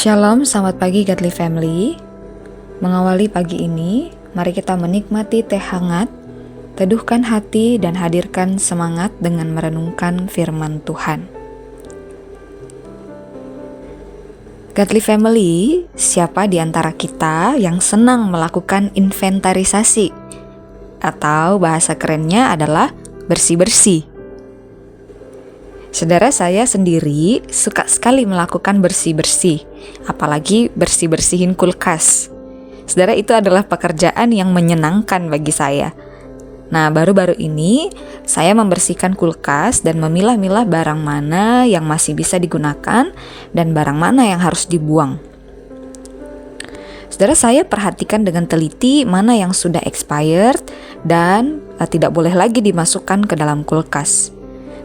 Shalom, selamat pagi Godly Family. Mengawali pagi ini, mari kita menikmati teh hangat, teduhkan hati dan hadirkan semangat dengan merenungkan firman Tuhan. Godly Family, siapa di antara kita yang senang melakukan inventarisasi? Atau bahasa kerennya adalah bersih-bersih. Saudara, saya sendiri suka sekali melakukan bersih-bersih, apalagi bersih-bersihin kulkas. Saudara, itu adalah pekerjaan yang menyenangkan bagi saya. Nah, baru-baru ini saya membersihkan kulkas dan memilah-milah barang mana yang masih bisa digunakan dan barang mana yang harus dibuang. Saudara, saya perhatikan dengan teliti mana yang sudah expired dan tidak boleh lagi dimasukkan ke dalam kulkas.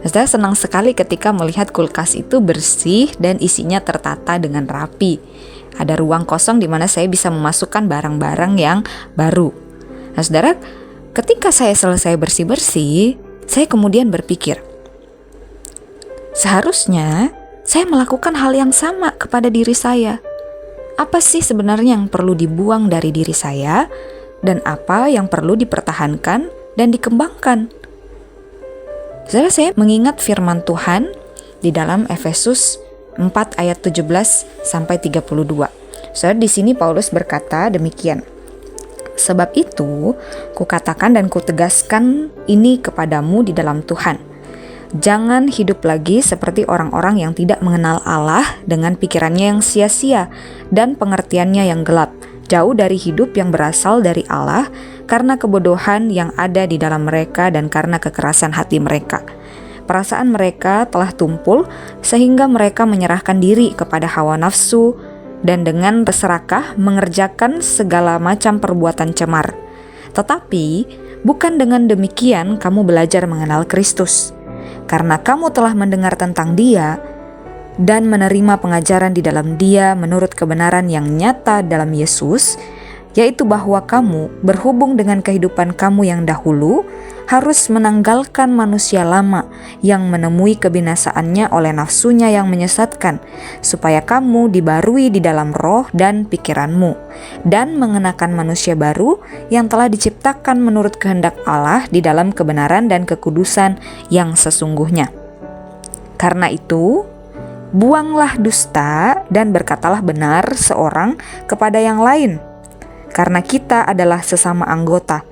Saya senang sekali ketika melihat kulkas itu bersih dan isinya tertata dengan rapi. Ada ruang kosong di mana saya bisa memasukkan barang-barang yang baru. Nah, saudara, ketika saya selesai bersih-bersih, saya kemudian berpikir, seharusnya saya melakukan hal yang sama kepada diri saya. Apa sih sebenarnya yang perlu dibuang dari diri saya dan apa yang perlu dipertahankan dan dikembangkan? Saudara, saya mengingat firman Tuhan di dalam Efesus 4 ayat 17 sampai 32. Saudara, di sini Paulus berkata demikian. Sebab itu, kukatakan dan kutegaskan ini kepadamu di dalam Tuhan. Jangan hidup lagi seperti orang-orang yang tidak mengenal Allah dengan pikirannya yang sia-sia dan pengertiannya yang gelap. Jauh dari hidup yang berasal dari Allah karena kebodohan yang ada di dalam mereka dan karena kekerasan hati mereka. Perasaan mereka telah tumpul sehingga mereka menyerahkan diri kepada hawa nafsu dan dengan berserakah mengerjakan segala macam perbuatan cemar. Tetapi bukan dengan demikian kamu belajar mengenal Kristus. Karena kamu telah mendengar tentang Dia dan menerima pengajaran di dalam Dia menurut kebenaran yang nyata dalam Yesus, yaitu bahwa kamu berhubung dengan kehidupan kamu yang dahulu harus menanggalkan manusia lama yang menemui kebinasaannya oleh nafsunya yang menyesatkan, supaya kamu dibarui di dalam roh dan pikiranmu, dan mengenakan manusia baru yang telah diciptakan menurut kehendak Allah di dalam kebenaran dan kekudusan yang sesungguhnya. Karena itu, buanglah dusta dan berkatalah benar seorang kepada yang lain, karena kita adalah sesama anggota.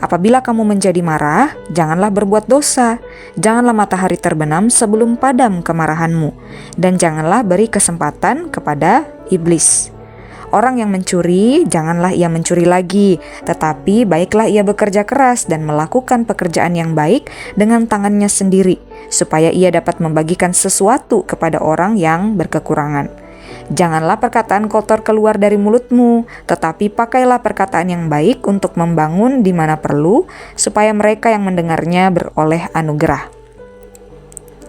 Apabila kamu menjadi marah, janganlah berbuat dosa. Janganlah matahari terbenam sebelum padam kemarahanmu, dan janganlah beri kesempatan kepada iblis. Orang yang mencuri, janganlah ia mencuri lagi, tetapi baiklah ia bekerja keras dan melakukan pekerjaan yang baik dengan tangannya sendiri, supaya ia dapat membagikan sesuatu kepada orang yang berkekurangan. Janganlah perkataan kotor keluar dari mulutmu, tetapi pakailah perkataan yang baik untuk membangun di mana perlu, supaya mereka yang mendengarnya beroleh anugerah.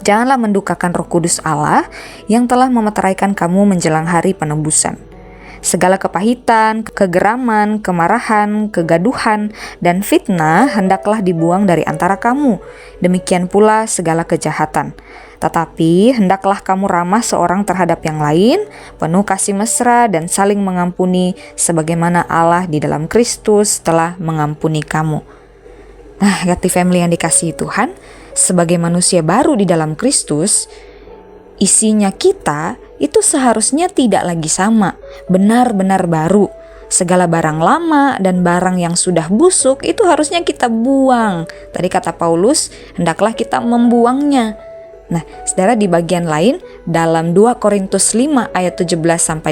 Janganlah mendukakan Roh Kudus Allah yang telah memeteraikan kamu menjelang hari penebusan. Segala kepahitan, kegeraman, kemarahan, kegaduhan, dan fitnah hendaklah dibuang dari antara kamu. Demikian pula segala kejahatan. Tetapi hendaklah kamu ramah seorang terhadap yang lain, penuh kasih mesra dan saling mengampuni, sebagaimana Allah di dalam Kristus telah mengampuni kamu. Nah, Godly Family yang dikasihi Tuhan, sebagai manusia baru di dalam Kristus, isinya kita itu seharusnya tidak lagi sama, benar-benar baru. Segala barang lama dan barang yang sudah busuk itu harusnya kita buang. Tadi kata Paulus, hendaklah kita membuangnya. Nah, saudara, di bagian lain dalam 2 Korintus 5 ayat 17-18,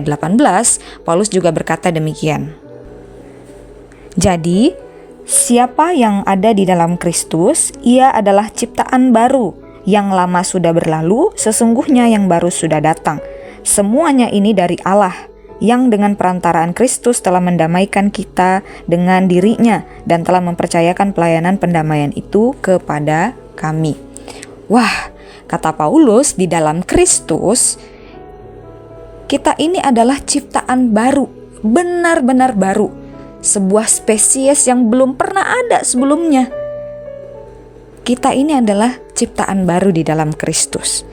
Paulus juga berkata demikian. Jadi, siapa yang ada di dalam Kristus, ia adalah ciptaan baru. Yang lama sudah berlalu, sesungguhnya yang baru sudah datang. Semuanya ini dari Allah, yang dengan perantaraan Kristus telah mendamaikan kita dengan dirinya dan telah mempercayakan pelayanan pendamaian itu kepada kami. Wah, kata Paulus, di dalam Kristus, kita ini adalah ciptaan baru, benar-benar baru. Sebuah spesies yang belum pernah ada sebelumnya. Kita ini adalah ciptaan baru di dalam Kristus.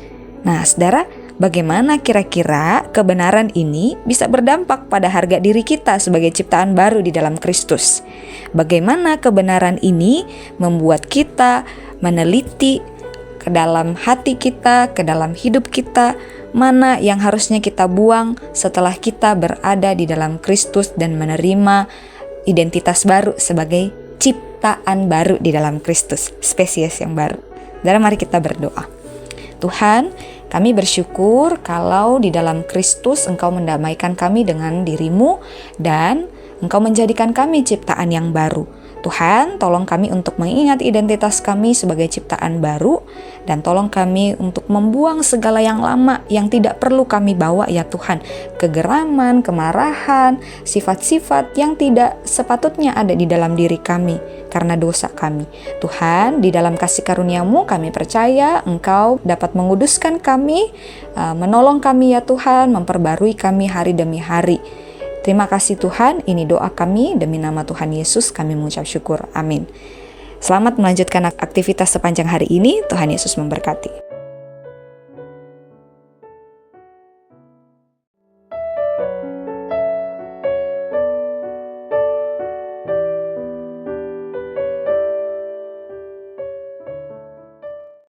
Nah, saudara, Bagaimana kira-kira kebenaran ini bisa berdampak pada harga diri kita sebagai ciptaan baru di dalam Kristus? Bagaimana kebenaran ini membuat kita meneliti ke dalam hati kita, ke dalam hidup kita, mana yang harusnya kita buang setelah kita berada di dalam Kristus dan menerima identitas baru sebagai ciptaan baru di dalam Kristus, spesies yang baru. Dan mari kita berdoa. Tuhan, kami bersyukur kalau di dalam Kristus Engkau mendamaikan kami dengan diri-Mu dan Engkau menjadikan kami ciptaan yang baru. Tuhan, tolong kami untuk mengingat identitas kami sebagai ciptaan baru dan tolong kami untuk membuang segala yang lama yang tidak perlu kami bawa ya Tuhan. Kegeraman, kemarahan, sifat-sifat yang tidak sepatutnya ada di dalam diri kami karena dosa kami. Tuhan, di dalam kasih karunia-Mu kami percaya Engkau dapat menguduskan kami, menolong kami ya Tuhan, memperbarui kami hari demi hari. Terima kasih Tuhan, ini doa kami, demi nama Tuhan Yesus kami mengucap syukur. Amin. Selamat melanjutkan aktivitas sepanjang hari ini, Tuhan Yesus memberkati.